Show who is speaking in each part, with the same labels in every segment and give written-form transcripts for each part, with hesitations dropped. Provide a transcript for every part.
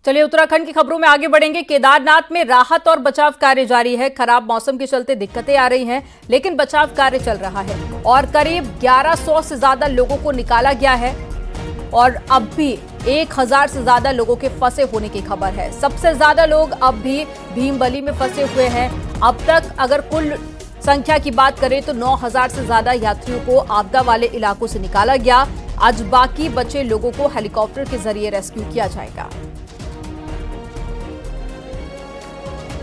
Speaker 1: चलिए उत्तराखंड की खबरों में आगे बढ़ेंगे। केदारनाथ में राहत और बचाव कार्य जारी है। खराब मौसम के चलते दिक्कतें आ रही हैं, लेकिन बचाव कार्य चल रहा है और करीब 1100 से ज्यादा लोगों को निकाला गया है और अब भी 1000 से ज्यादा लोगों के फंसे होने की खबर है। सबसे ज्यादा लोग अब भी भीमबली में फंसे हुए हैं। अब तक अगर कुल संख्या की बात करें तो 9000 से ज्यादा यात्रियों को आपदा वाले इलाकों से निकाला गया। आज बाकी बचे लोगों को हेलीकॉप्टर के जरिए रेस्क्यू किया जाएगा।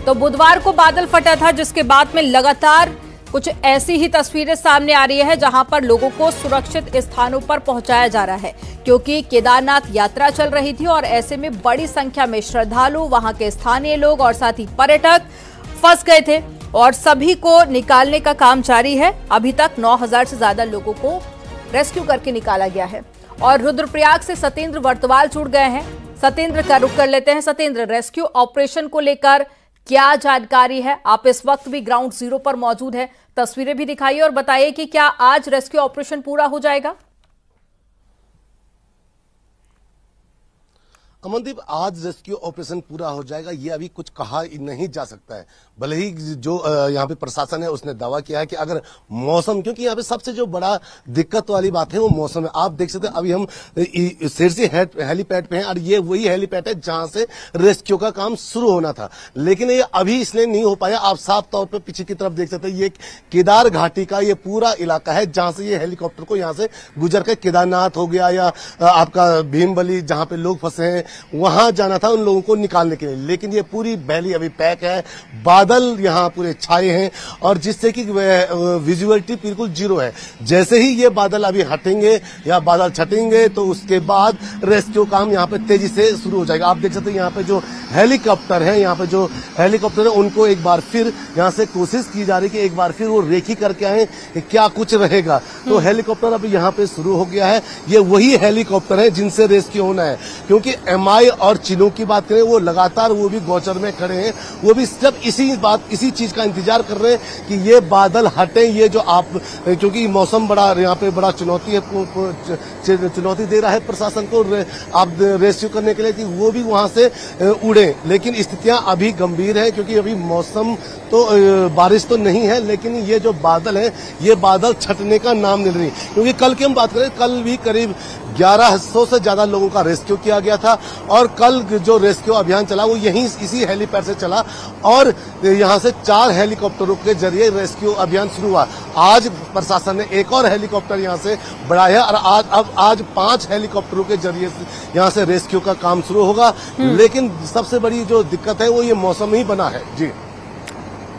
Speaker 1: तो बुधवार को बादल फटा था, जिसके बाद में लगातार कुछ ऐसी ही तस्वीरें सामने आ रही है जहां पर लोगों को सुरक्षित स्थानों पर पहुंचाया जा रहा है, क्योंकि केदारनाथ यात्रा चल रही थी और ऐसे में बड़ी संख्या में श्रद्धालु, वहां के स्थानीय लोग और साथ ही पर्यटक फंस गए थे और सभी को निकालने का काम जारी है। अभी तक 9000 से ज्यादा लोगों को रेस्क्यू करके निकाला गया है। और रुद्रप्रयाग से सतेंद्र वर्तवाल जुड़ गए हैं। सतेंद्र का रुख कर लेते हैं। सतेंद्र, रेस्क्यू ऑपरेशन को लेकर क्या जानकारी है? आप इस वक्त भी ग्राउंड जीरो पर मौजूद है, तस्वीरें भी दिखाइए और बताइए कि क्या आज रेस्क्यू ऑपरेशन पूरा हो जाएगा?
Speaker 2: अमनदीप, आज रेस्क्यू ऑपरेशन पूरा हो जाएगा ये अभी कुछ कहा नहीं जा सकता है। भले ही जो यहाँ पे प्रशासन है उसने दावा किया है कि अगर मौसम, क्योंकि यहाँ पे सबसे जो बड़ा दिक्कत वाली बात है वो मौसम है। आप देख सकते हैं अभी हम सिरसी हेलीपैड पे हैं और ये वही हेलीपैड है जहां से रेस्क्यू का काम शुरू होना था, लेकिन ये अभी इसलिए नहीं हो पाया। आप साफ तौर पर पीछे की तरफ देख सकते हैं, ये केदार घाटी का ये पूरा इलाका है जहां से ये हेलीकॉप्टर को यहाँ से गुजर कर केदारनाथ हो गया या आपका भीमबली जहां पे लोग फंसे हैं वहां जाना था उन लोगों को निकालने के लिए, लेकिन ये पूरी वैली अभी पैक है। बादल यहाँ पूरे छाए हैं और जिससे कि विजुअलिटी बिल्कुल जीरो है। जैसे ही ये बादल अभी हटेंगे या बादल छटेंगे तो उसके बाद रेस्क्यू काम यहाँ पे तेजी से शुरू हो जाएगा। आप देख सकते हैं यहाँ पे जो हेलीकॉप्टर है, यहाँ पे जो हेलीकॉप्टर है उनको एक बार फिर यहाँ से कोशिश की जा रही है कि एक बार फिर वो रेकी करके आए कि क्या कुछ रहेगा। तो हेलीकॉप्टर अभी यहाँ पे शुरू हो गया है। ये वही हेलीकॉप्टर है जिनसे रेस्क्यू होना है, क्योंकि एमआई और चिनोक की बात करें वो लगातार वो भी गोचर में खड़े हैं। वो भी सब इसी चीज का इंतजार कर रहे हैं कि ये बादल हटे। ये जो आप, क्योंकि मौसम बड़ा यहाँ पे बड़ा चुनौती दे रहा है प्रशासन को आप रेस्क्यू करने के लिए कि वो भी वहां से उड़े, लेकिन स्थितियां अभी गंभीर है क्योंकि अभी मौसम तो बारिश तो नहीं है, लेकिन ये जो बादल है ये बादल छटने का नाम नहीं ले रही। क्योंकि कल की हम बात करें, कल भी करीब 1100 से ज्यादा लोगों का रेस्क्यू किया गया था और कल जो रेस्क्यू अभियान चला वो यहीं इसी हेलीपैड से चला और यहां से 4 हेलीकॉप्टरों के जरिए रेस्क्यू अभियान शुरू हुआ। आज प्रशासन ने एक और हेलीकॉप्टर यहां से बढ़ाया और आज 5 हेलीकॉप्टरों के जरिए यहां से रेस्क्यू का काम शुरू होगा। लेकिन सबसे बड़ी जो दिक्कत है वो ये मौसम ही बना है। जी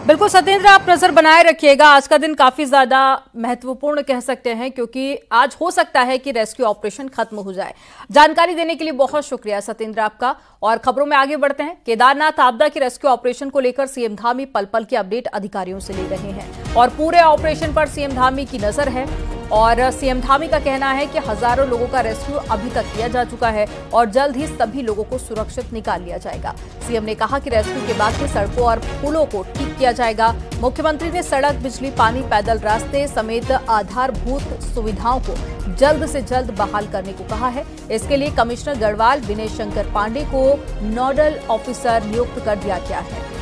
Speaker 1: बिल्कुल सतेंद्र, आप नजर बनाए रखिएगा। आज का दिन काफी ज्यादा महत्वपूर्ण कह सकते हैं, क्योंकि आज हो सकता है कि रेस्क्यू ऑपरेशन खत्म हो जाए। जानकारी देने के लिए बहुत शुक्रिया सतेंद्र आपका। और खबरों में आगे बढ़ते हैं। केदारनाथ आपदा के रेस्क्यू ऑपरेशन को लेकर सीएम धामी पल पल की अपडेट अधिकारियों से ले रहे हैं और पूरे ऑपरेशन पर सीएम धामी की नजर है। और सीएम धामी का कहना है कि हजारों लोगों का रेस्क्यू अभी तक किया जा चुका है और जल्द ही सभी लोगों को सुरक्षित निकाल लिया जाएगा। सीएम ने कहा कि रेस्क्यू के बाद में सड़कों और पुलों को ठीक किया जाएगा। मुख्यमंत्री ने सड़क, बिजली, पानी, पैदल रास्ते समेत आधारभूत सुविधाओं को जल्द से जल्द बहाल करने को कहा है। इसके लिए कमिश्नर गढ़वाल विनय शंकर पांडे को नोडल ऑफिसर नियुक्त कर दिया गया है।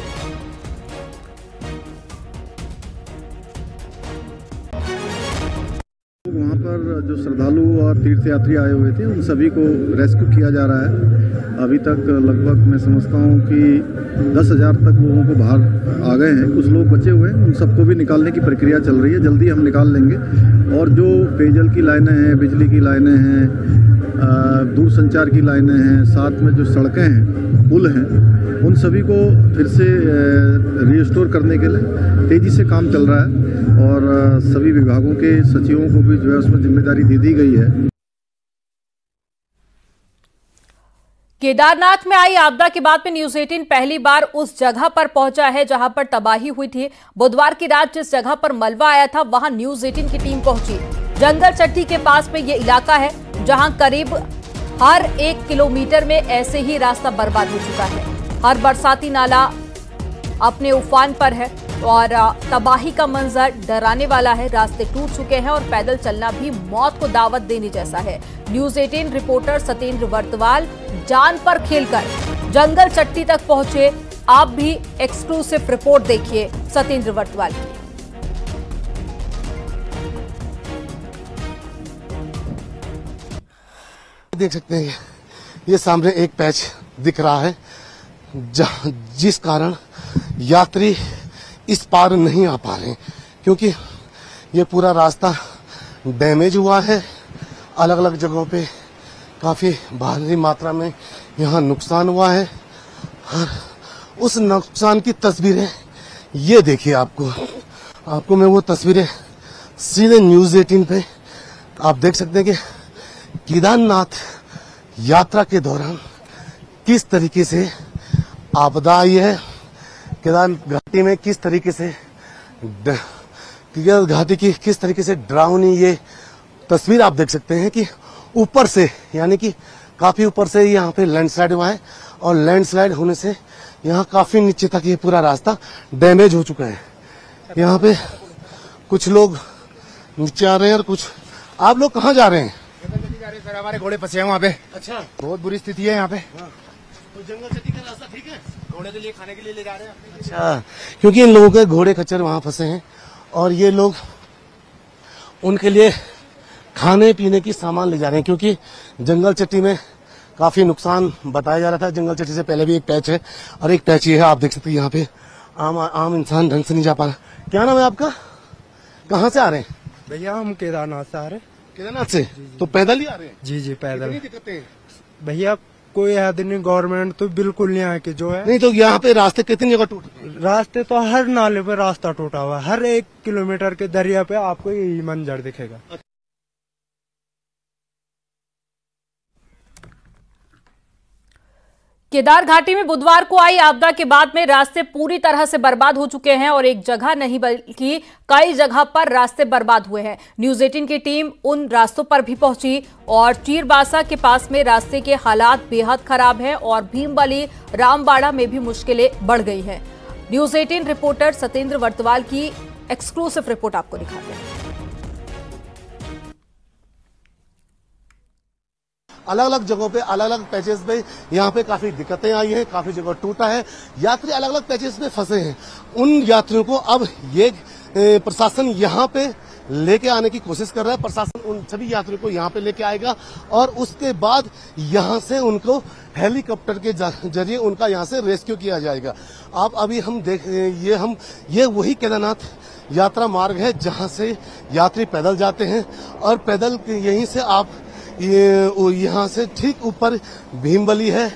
Speaker 3: वहाँ पर जो श्रद्धालु और तीर्थयात्री आए हुए थे उन सभी को रेस्क्यू किया जा रहा है। अभी तक लगभग मैं समझता हूँ कि 10,000 तक लोगों को बाहर आ गए हैं। कुछ लोग बचे हुए हैं, उन सबको भी निकालने की प्रक्रिया चल रही है। जल्दी हम निकाल लेंगे। और जो पेयजल की लाइनें हैं, बिजली की लाइनें हैं, दूरसंचार की लाइनें हैं, साथ में जो सड़कें हैं, पुल हैं, उन सभी को फिर से रीस्टोर करने के लिए तेज़ी से काम चल रहा है और सभी विभागों के सचिवों को भी जो है उसमें जिम्मेदारी दे दी गई है।
Speaker 1: केदारनाथ में आई आपदा के बाद में न्यूज 18 पहली बार उस जगह पर पहुंचा है जहां पर तबाही हुई थी। बुधवार की रात जिस जगह पर मलबा आया था वहां न्यूज 18 की टीम पहुंची। जंगल चट्टी के पास में ये इलाका है जहां करीब हर 1 किलोमीटर में ऐसे ही रास्ता बर्बाद हो चुका है। हर बरसाती नाला अपने उफान पर है और तबाही का मंजर डराने वाला है। रास्ते टूट चुके हैं और पैदल चलना भी मौत को दावत देने जैसा है। न्यूज 18 रिपोर्टर सतेंद्र वर्तवाल जान पर खेलकर जंगल चट्टी तक पहुंचे। आप भी एक्सक्लूसिव रिपोर्ट देखिए सतेंद्र वर्तवाल की।
Speaker 2: देख सकते हैं ये सामने एक पैच दिख रहा है जिस कारण यात्री इस पार नहीं आ पा रहे, क्योंकि ये पूरा रास्ता डैमेज हुआ है। अलग अलग जगहों पे काफी भारी मात्रा में यहाँ नुकसान हुआ है और उस नुकसान की तस्वीरें ये देखिए। आपको मैं वो तस्वीरें सीधे न्यूज़ 18 पे आप देख सकते हैं कि केदारनाथ यात्रा के दौरान किस तरीके से आपदा आई है, केदार घाटी में किस तरीके से केदार घाटी की किस तरीके से डरावनी ये तस्वीर आप देख सकते हैं कि ऊपर से, यानी कि काफी ऊपर से यहाँ पे लैंडस्लाइड हुआ है और लैंडस्लाइड होने से यहाँ काफी नीचे तक ये पूरा रास्ता डैमेज हो चुका है। यहाँ पे कुछ लोग नीचे आ रहे हैं और कुछ। आप लोग कहाँ जा रहे हैं?
Speaker 4: सर हमारे घोड़े फंसे हैं वहाँ पे।
Speaker 2: अच्छा,
Speaker 4: बहुत बुरी स्थिति है यहाँ पे।
Speaker 2: तो जंगल चट्टी का रास्ता ठीक है?
Speaker 4: घोड़े के लिए खाने के लिए ले जा रहे हैं।
Speaker 2: अच्छा, क्योंकि इन लोगों के घोड़े खच्चर वहां फंसे हैं और ये लोग उनके लिए खाने पीने की सामान ले जा रहे हैं, क्योंकि जंगल चट्टी में काफी नुकसान बताया जा रहा था। जंगल चट्टी से पहले भी एक पैच है और एक पैच ये है, आप देख सकते हैं यहाँ पे आम इंसान ढंग से नहीं जा पा रहा। क्या नाम है आपका? कहाँ से आ रहे हैं?
Speaker 4: भैया हम केदारनाथ से आ रहे हैं।
Speaker 2: केदारनाथ से? तो पैदल ही आ रहे हैं?
Speaker 4: जी पैदल।
Speaker 2: कितनी दिक्कतें हैं?
Speaker 4: भैया कोई याद नहीं, गवर्नमेंट तो बिल्कुल नहीं आए कि जो है।
Speaker 2: नहीं तो यहाँ पे रास्ते कितनी जगह टूटे?
Speaker 4: रास्ते तो हर नाले पे रास्ता टूटा हुआ है। हर 1 किलोमीटर के दरिया पे आपको यही मंजर दिखेगा।
Speaker 1: केदार घाटी में बुधवार को आई आपदा के बाद में रास्ते पूरी तरह से बर्बाद हो चुके हैं और एक जगह नहीं बल्कि कई जगह पर रास्ते बर्बाद हुए हैं। न्यूज़ 18 की टीम उन रास्तों पर भी पहुंची और चीरबासा के पास में रास्ते के हालात बेहद खराब हैं और भीमबली रामबाड़ा में भी मुश्किलें बढ़ गई हैं। न्यूज़ 18 रिपोर्टर सतेंद्र वर्तवाल की एक्सक्लूसिव रिपोर्ट आपको दिखाते हैं।
Speaker 2: अलग अलग जगहों पे अलग अलग पैचेस पे यहाँ पे काफी दिक्कतें आई हैं, काफी जगह टूटा है, यात्री अलग अलग पैचेस पे फंसे हैं। उन यात्रियों को अब ये प्रशासन यहाँ पे लेके आने की कोशिश कर रहा है। प्रशासन उन सभी यात्रियों को यहाँ पे लेके आएगा और उसके बाद यहाँ से उनको हेलीकॉप्टर के जरिए उनका यहाँ से रेस्क्यू किया जाएगा। आप अभी हम देख ये वही केदारनाथ यात्रा मार्ग है जहाँ से यात्री पैदल जाते हैं और पैदल यहीं से आप यहाँ से ठीक ऊपर भीमबली है।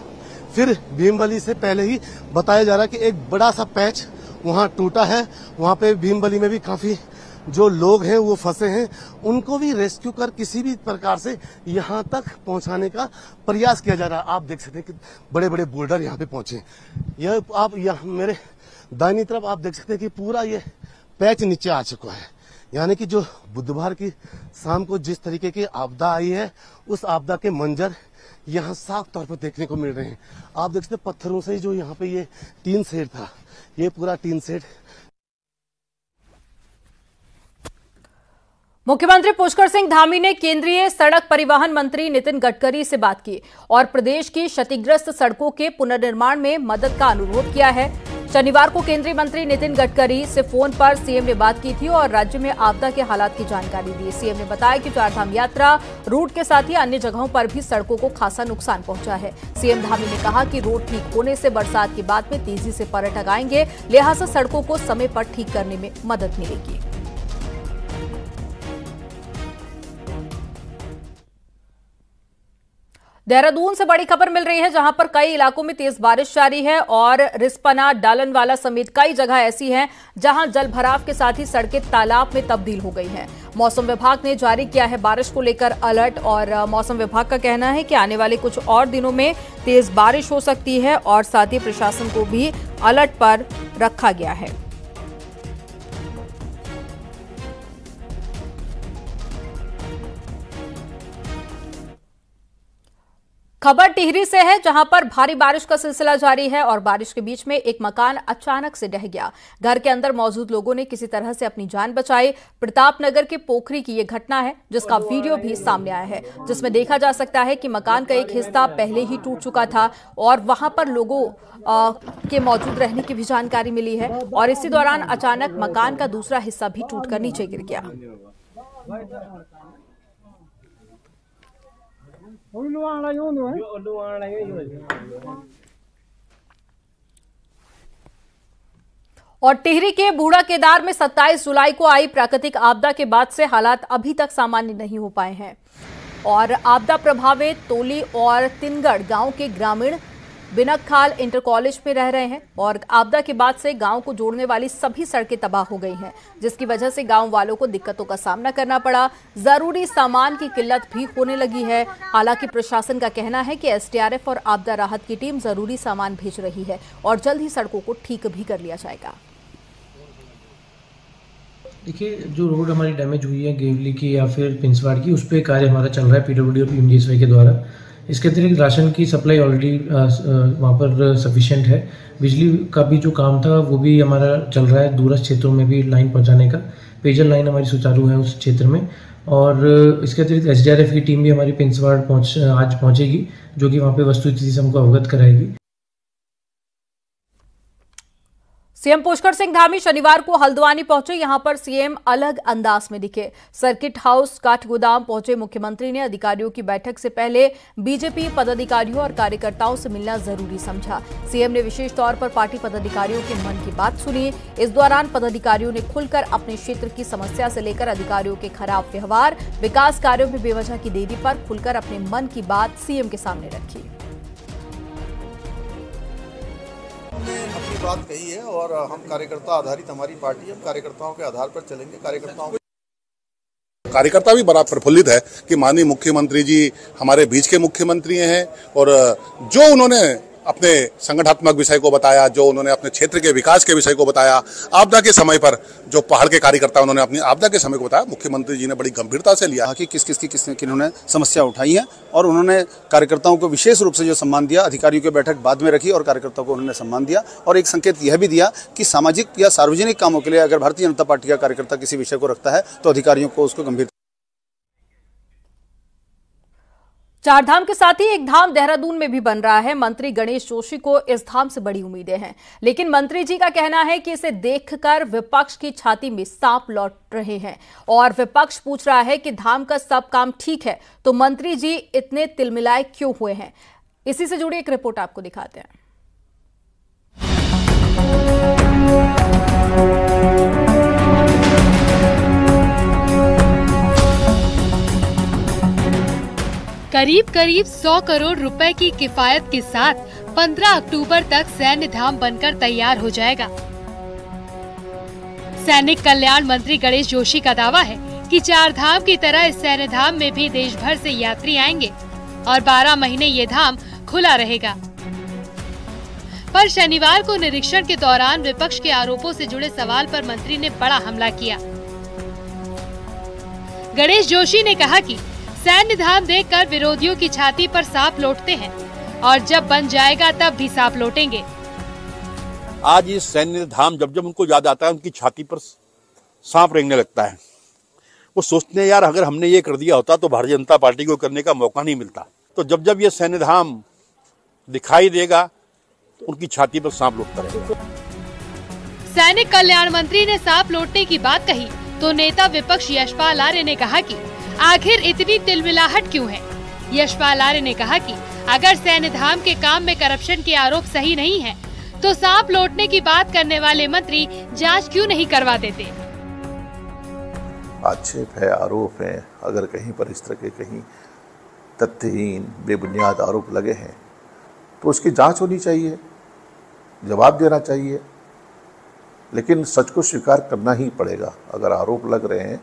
Speaker 2: फिर भीमबली से पहले ही बताया जा रहा है कि एक बड़ा सा पैच वहाँ टूटा है। वहाँ पे भीमबली में भी काफी जो लोग हैं वो फंसे हैं, उनको भी रेस्क्यू कर किसी भी प्रकार से यहाँ तक पहुँचाने का प्रयास किया जा रहा है। आप देख सकते हैं कि बड़े बड़े बोल्डर यहाँ पे पहुंचे। यह आप यहाँ मेरे दाहिनी तरफ आप देख सकते हैं कि पूरा ये पैच नीचे आ चुका है, यानी कि जो बुधवार की शाम को जिस तरीके की आपदा आई है उस आपदा के मंजर यहाँ साफ तौर पर देखने को मिल रहे हैं। आप देख सकते हैं पत्थरों से जो यहाँ पे ये टीन शेड था, ये पूरा टीन शेड।
Speaker 1: मुख्यमंत्री पुष्कर सिंह धामी ने केंद्रीय सड़क परिवहन मंत्री नितिन गडकरी से बात की और प्रदेश की क्षतिग्रस्त सड़कों के पुनर्निर्माण में मदद का अनुरोध किया है। शनिवार को केंद्रीय मंत्री नितिन गडकरी से फोन पर सीएम ने बात की थी और राज्य में आपदा के हालात की जानकारी दी। सीएम ने बताया कि चारधाम यात्रा रूट के साथ ही अन्य जगहों पर भी सड़कों को खासा नुकसान पहुंचा है। सीएम धामी ने कहा कि रोड ठीक होने से बरसात के बाद में तेजी से पर्यटक आएंगे, लिहाजा सड़कों को समय पर ठीक करने में मदद मिलेगी। देहरादून से बड़ी खबर मिल रही है, जहां पर कई इलाकों में तेज बारिश जारी है और रिस्पना, डालनवाला समेत कई जगह ऐसी हैं जहां जलभराव के साथ ही सड़कें तालाब में तब्दील हो गई हैं। मौसम विभाग ने जारी किया है बारिश को लेकर अलर्ट और मौसम विभाग का कहना है कि आने वाले कुछ और दिनों में तेज बारिश हो सकती है और साथ ही प्रशासन को भी अलर्ट पर रखा गया है। खबर टिहरी से है, जहां पर भारी बारिश का सिलसिला जारी है और बारिश के बीच में एक मकान अचानक से ढह गया। घर के अंदर मौजूद लोगों ने किसी तरह से अपनी जान बचाई। प्रतापनगर के पोखरी की यह घटना है, जिसका वीडियो भी सामने आया है, जिसमें देखा जा सकता है कि मकान का एक हिस्सा पहले ही टूट चुका था और वहां पर लोगों के मौजूद रहने की भी जानकारी मिली है। और इसी दौरान अचानक मकान का दूसरा हिस्सा भी टूटकर नीचे गिर गया। और टिहरी के बूढ़ा केदार में 27 जुलाई को आई प्राकृतिक आपदा के बाद से हालात अभी तक सामान्य नहीं हो पाए हैं और आपदा प्रभावित तोली और तिनगढ़ गांव के ग्रामीण बिनकखाल इंटर कॉलेज में रह रहे हैं और आपदा के बाद से गांव को जोड़ने वाली सभी सड़कें तबाह हो गई हैं, जिसकी वजह से गांव वालों को दिक्कतों का सामना करना पड़ा। जरूरी सामान की किल्लत भी होने लगी है। हालांकि प्रशासन का कहना है कि एसडीआरएफ और आपदा राहत की टीम जरूरी सामान भेज रही है और जल्द ही सड़कों को ठीक भी कर लिया जाएगा।
Speaker 5: देखिए, जो रोड हमारी डैमेज हुई है गेवली की या फिर पिंसवाड़ की, उस पर कार्य हमारा चल रहा है पीडब्ल्यूडी और पीएमजीएसवाई के द्वारा। इसके अतिरिक्त राशन की सप्लाई ऑलरेडी वहाँ पर सफिशिएंट है। बिजली का भी जो काम था वो भी हमारा चल रहा है, दूरस्थ क्षेत्रों में भी लाइन पहुँचाने का। पेयजल लाइन हमारी सुचारू है उस क्षेत्र में। और इसके अतिरिक्त एसडीआरएफ की टीम भी हमारी पिंसवाड़ आज पहुँचेगी, जो कि वहाँ पर वस्तुस्थिति से हमको अवगत कराएगी।
Speaker 1: सीएम पुष्कर सिंह धामी शनिवार को हल्द्वानी पहुंचे। यहां पर सीएम अलग अंदाज में दिखे। सर्किट हाउस काठगोदाम पहुंचे मुख्यमंत्री ने अधिकारियों की बैठक से पहले बीजेपी पदाधिकारियों और कार्यकर्ताओं से मिलना जरूरी समझा। सीएम ने विशेष तौर पर पार्टी पदाधिकारियों के मन की बात सुनी। इस दौरान पदाधिकारियों ने खुलकर अपने क्षेत्र की समस्या से लेकर अधिकारियों के खराब व्यवहार, विकास कार्यों में बेवजह की देरी पर खुलकर अपने मन की बात सीएम के सामने रखी।
Speaker 6: अपनी बात कही है और हम कार्यकर्ता आधारित हमारी पार्टी, हम कार्यकर्ताओं के आधार पर चलेंगे।
Speaker 7: कार्यकर्ता भी बड़ा प्रफुल्लित है कि माननीय मुख्यमंत्री जी हमारे बीच के मुख्यमंत्री हैं और जो उन्होंने अपने संगठनात्मक विषय को बताया, जो उन्होंने अपने क्षेत्र के विकास के विषय को बताया, आपदा के समय पर जो पहाड़ के कार्यकर्ता उन्होंने अपनी आपदा के समय को बताया, मुख्यमंत्री जी ने बड़ी गंभीरता से लिया कि
Speaker 8: किन्होंने समस्या उठाई है और उन्होंने कार्यकर्ताओं को विशेष रूप से जो सम्मान दिया। अधिकारियों की बैठक बाद में रखी और कार्यकर्ताओं को उन्होंने सम्मान दिया और एक संकेत यह भी दिया कि सामाजिक या सार्वजनिक कामों के लिए अगर भारतीय जनता पार्टी का कार्यकर्ता किसी विषय को रखता है तो अधिकारियों को उसको गंभीर।
Speaker 1: चारधाम के साथ ही एक धाम देहरादून में भी बन रहा है। मंत्री गणेश जोशी को इस धाम से बड़ी उम्मीदें हैं, लेकिन मंत्री जी का कहना है कि इसे देखकर विपक्ष की छाती में सांप लौट रहे हैं और विपक्ष पूछ रहा है कि धाम का सब काम ठीक है तो मंत्री जी इतने तिलमिलाए क्यों हुए हैं। इसी से जुड़ी एक रिपोर्ट आपको दिखाते हैं।
Speaker 9: करीब 100 करोड़ रुपए की किफायत के साथ 15 अक्टूबर तक सैन्य धाम बनकर तैयार हो जाएगा। सैनिक कल्याण मंत्री गणेश जोशी का दावा है कि चार धाम की तरह इस सैन्य धाम में भी देश भर से यात्री आएंगे और 12 महीने ये धाम खुला रहेगा। पर शनिवार को निरीक्षण के दौरान विपक्ष के आरोपों से जुड़े सवाल पर मंत्री ने बड़ा हमला किया। गणेश जोशी ने कहा कि सैन्य धाम देखकर विरोधियों की छाती पर सांप लौटते हैं और जब बन जाएगा तब भी सांप लौटेंगे।
Speaker 10: आज ये सैन्य धाम जब जब उनको याद आता है उनकी छाती पर सांप रेंगने लगता है। वो सोचते हैं यार अगर हमने ये कर दिया होता तो भारतीय जनता पार्टी को करने का मौका नहीं मिलता। तो जब जब ये सैन्य धाम दिखाई देगा तो उनकी छाती पर सांप लौटता रहेगा।
Speaker 9: सैनिक कल्याण मंत्री ने सांप लौटने की बात कही तो नेता विपक्ष यशपाल आर्य ने कहा कि आखिर इतनी तिलमिलाहट क्यों है। यशपाल आर्य ने कहा कि अगर सैन्य धाम के काम में करप्शन के आरोप सही नहीं है तो सांप लौटने की बात करने वाले मंत्री जांच क्यों नहीं करवा देते।
Speaker 6: आक्षेप है, आरोप है, अगर कहीं पर इस तरह के कहीं तथ्यहीन बेबुनियाद आरोप लगे हैं तो उसकी जांच होनी चाहिए, जवाब देना चाहिए, लेकिन सच को स्वीकार करना ही पड़ेगा। अगर आरोप लग रहे हैं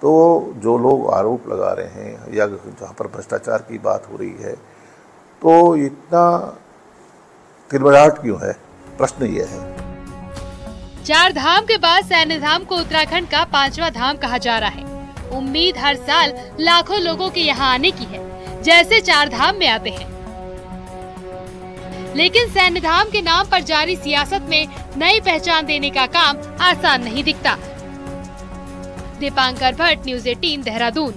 Speaker 6: तो जो लोग आरोप लगा रहे हैं या जहाँ पर भ्रष्टाचार की बात हो रही है तो इतना तिलमिलाहट क्यों है, प्रश्न ये है।
Speaker 9: चार धाम के बाद सैन्य धाम को उत्तराखंड का 5वां धाम कहा जा रहा है। उम्मीद हर साल लाखों लोगों के यहाँ आने की है, जैसे चार धाम में आते हैं। लेकिन सैन्य धाम के नाम पर जारी सियासत में नई पहचान देने का काम आसान नहीं दिखता। दीपांकर भट्ट, न्यूज़ 18 देहरादून।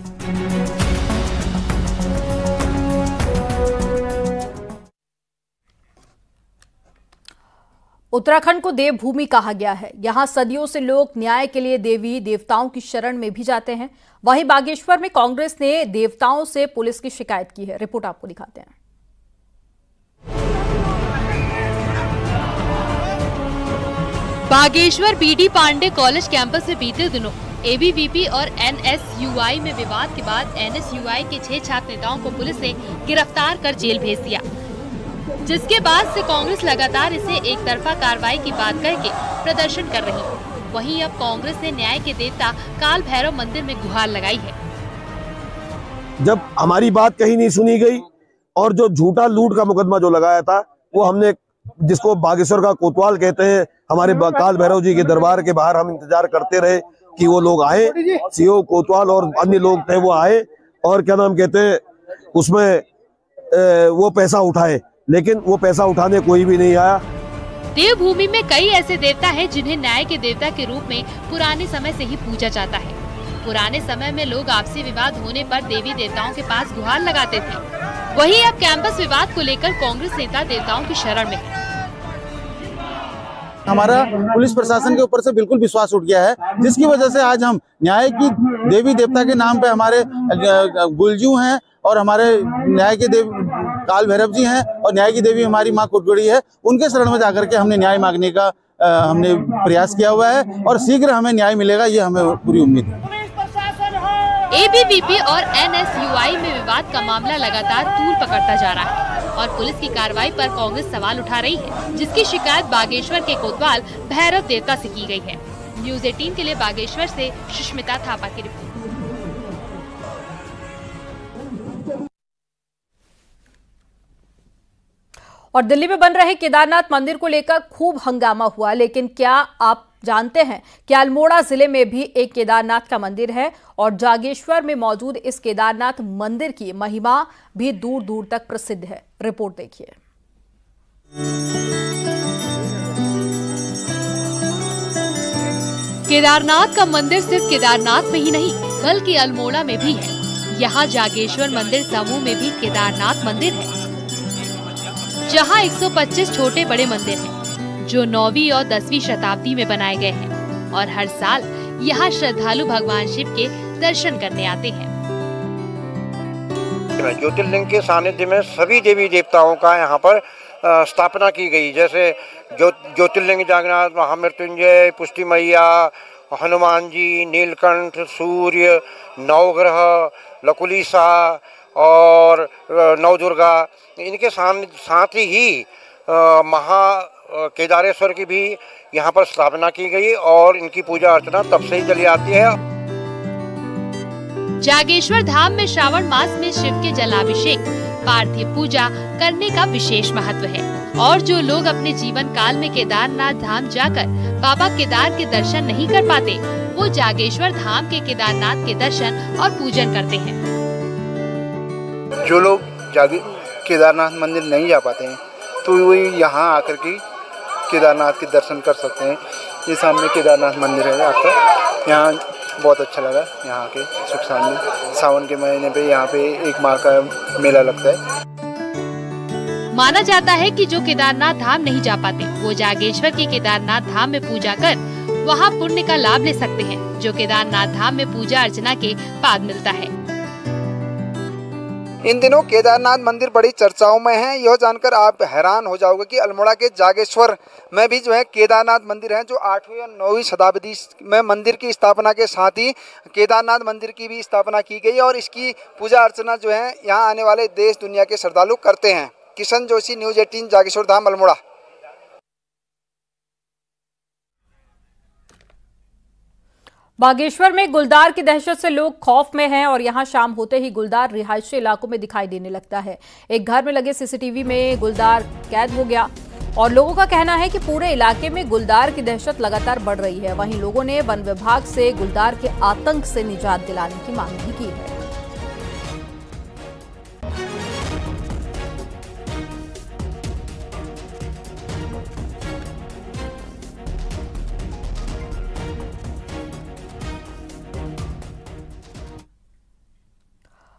Speaker 1: उत्तराखंड को देवभूमि कहा गया है। यहाँ सदियों से लोग न्याय के लिए देवी देवताओं की शरण में भी जाते हैं। वहीं बागेश्वर में कांग्रेस ने देवताओं से पुलिस की शिकायत की है। रिपोर्ट आपको दिखाते हैं।
Speaker 9: Bageshwar BD Pande college campus में बीते दिनों एबीवीपी और एनएसयूआई में विवाद के बाद एनएसयूआई के 6 छात्र नेताओं को पुलिस ने गिरफ्तार कर जेल भेज दिया, जिसके बाद से कांग्रेस लगातार इसे एक तरफा कार्रवाई की बात करके प्रदर्शन कर रही है। वहीं अब कांग्रेस ने न्याय के देवता काल भैरव मंदिर में गुहार लगाई है।
Speaker 11: जब हमारी बात कहीं नहीं सुनी गई और जो झूठा लूट का मुकदमा जो लगाया था, वो हमने, जिसको बागेश्वर का कोतवाल कहते हैं, हमारे काल भैरव जी के दरबार के बाहर हम इंतजार करते रहे कि वो लोग आए, सीओ कोतवाल और अन्य लोग थे वो आए और क्या नाम कहते हैं उसमें वो पैसा उठाए, लेकिन वो पैसा उठाने कोई भी नहीं आया।
Speaker 9: देवभूमि में कई ऐसे देवता हैं जिन्हें न्याय के देवता के रूप में पुराने समय से ही पूजा जाता है। पुराने समय में लोग आपसी विवाद होने पर देवी देवताओं के पास गुहार लगाते थे। वहीं अब कैंपस विवाद को लेकर कांग्रेस नेता देवताओं की शरण में है।
Speaker 8: हमारा पुलिस प्रशासन के ऊपर से बिल्कुल विश्वास उठ गया है, जिसकी वजह से आज हम न्याय की देवी देवता के नाम पे हमारे गुलजू हैं और हमारे न्याय के देव काल भैरव जी हैं और न्याय की देवी हमारी माँ कुटगड़ी है, उनके शरण में जाकर के हमने न्याय मांगने का हमने प्रयास किया हुआ है और शीघ्र हमें न्याय मिलेगा, ये हमें पूरी उम्मीद है।
Speaker 9: एबीवीपी और एनएसयूआई में विवाद का मामला लगातार तूल पकड़ता जा रहा है और पुलिस की कार्रवाई पर कांग्रेस सवाल उठा रही है, जिसकी शिकायत बागेश्वर के कोतवाल भैरव देवता से की गई है। न्यूज़ 18 के लिए बागेश्वर से सुष्मिता थापा की रिपोर्ट।
Speaker 1: और दिल्ली में बन रहे केदारनाथ मंदिर को लेकर खूब हंगामा हुआ, लेकिन क्या आप जानते हैं कि अल्मोड़ा जिले में भी एक केदारनाथ का मंदिर है और जागेश्वर में मौजूद इस केदारनाथ मंदिर की महिमा भी दूर दूर तक प्रसिद्ध है। रिपोर्ट देखिए।
Speaker 9: केदारनाथ का मंदिर सिर्फ केदारनाथ में ही नहीं बल्कि अल्मोड़ा में भी है। यहाँ जागेश्वर मंदिर समूह में भी केदारनाथ मंदिर है, जहाँ 125 छोटे बड़े मंदिर हैं जो 9वीं और 10वीं शताब्दी में बनाए गए हैं और हर साल यहाँ श्रद्धालु भगवान शिव के दर्शन करने आते हैं।
Speaker 12: ज्योतिर्लिंग के सानिध्य में सभी देवी देवताओं का यहाँ पर स्थापना की गई, जैसे ज्योतिर्लिंग जागन्नाथ, महामृत्युंजय, पुष्टि मैया, हनुमान जी, नीलकंठ, सूर्य, नवग्रह, लकुलीसा और नवदुर्गा, इनके साथ ही महा केदारेश्वर की भी यहाँ पर स्थापना की गई और इनकी पूजा अर्चना तब से ही चली आती है।
Speaker 9: जागेश्वर धाम में श्रावण मास में शिव के जलाभिषेक, पार्थिव पूजा करने का विशेष महत्व है और जो लोग अपने जीवन काल में केदारनाथ धाम जाकर बाबा केदार के दर्शन नहीं कर पाते, वो जागेश्वर धाम के केदारनाथ के दर्शन और पूजन करते हैं।
Speaker 13: जो लोग केदारनाथ मंदिर नहीं जा पाते हैं तो वो यहाँ आकर के केदारनाथ के दर्शन कर सकते हैं। ये सामने केदारनाथ मंदिर है आपका, यहाँ बहुत अच्छा लगा। यहाँ के सुख शांति, सावन के महीने पे यहाँ पे 1 माह का मेला लगता है।
Speaker 9: माना जाता है कि जो केदारनाथ धाम नहीं जा पाते वो जागेश्वर के केदारनाथ धाम में पूजा कर वहाँ पुण्य का लाभ ले सकते हैं, जो केदारनाथ धाम में पूजा अर्चना के बाद मिलता है।
Speaker 13: इन दिनों केदारनाथ मंदिर बड़ी चर्चाओं में है। यह जानकर आप हैरान हो जाओगे कि अल्मोड़ा के जागेश्वर में भी जो है केदारनाथ मंदिर है, जो 8वीं और 9वीं शताब्दी में मंदिर की स्थापना के साथ ही केदारनाथ मंदिर की भी स्थापना की गई और इसकी पूजा अर्चना जो है यहाँ आने वाले देश दुनिया के श्रद्धालु करते हैं। किशन जोशी, न्यूज़ 18, जागेश्वर धाम, अल्मोड़ा।
Speaker 1: बागेश्वर में गुलदार की दहशत से लोग खौफ में हैं और यहां शाम होते ही गुलदार रिहायशी इलाकों में दिखाई देने लगता है। एक घर में लगे सीसीटीवी में गुलदार कैद हो गया और लोगों का कहना है कि पूरे इलाके में गुलदार की दहशत लगातार बढ़ रही है। वहीं लोगों ने वन विभाग से गुलदार के आतंक से निजात दिलाने की मांग भी की है।